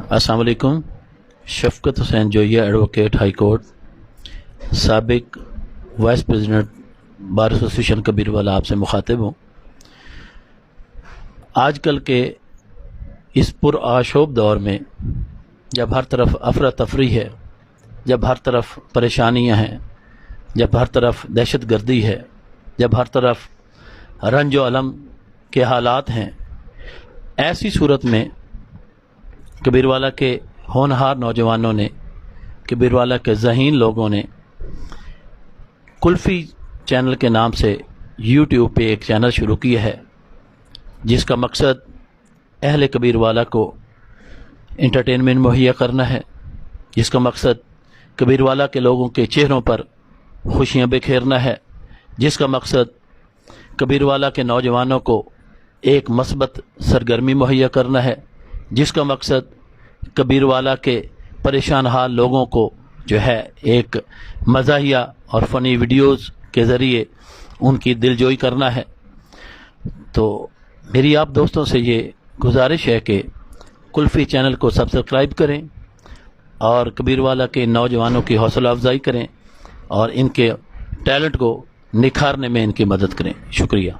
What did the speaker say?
अस्सलाम वालेकुम। शफकत Hussain जोइया advocate high court, साबिक vice president bar association Kabirwala आपसे मुखातिब हूँ। आजकल के इस पुरआशोब दौर में जब हर तरफ अफरा तफरी है, जब हर तरफ परेशानियाँ हैं, जब हर तरफ दहशत गर्दी है, जब हर तरफ रंज व अलम के हालात हैं, ऐसी सूरत में कबीरवाला के होनहार नौजवानों ने, कबीरवाला के ज़हीन लोगों ने कुल्फ़ी चैनल के नाम से यूट्यूब पे एक चैनल शुरू किया है, जिसका मकसद अहले कबीरवाला को एंटरटेनमेंट मुहैया करना है, जिसका मकसद कबीरवाला के लोगों के चेहरों पर खुशियाँ बिखेरना है, जिसका मकसद कबीरवाला के नौजवानों को एक मस्बत सरगर्मी मुहैया करना है, जिसका मकसद कबीरवाला के परेशान हाल लोगों को जो है एक मज़ाहिया और फ़नी वीडियोज़ के ज़रिए उनकी दिलजोई करना है। तो मेरी आप दोस्तों से ये गुजारिश है कि कुल्फ़ी चैनल को सब्सक्राइब करें और कबीरवाला के नौजवानों की हौसला अफजाई करें और इनके टैलेंट को निखारने में इनकी मदद करें। शुक्रिया।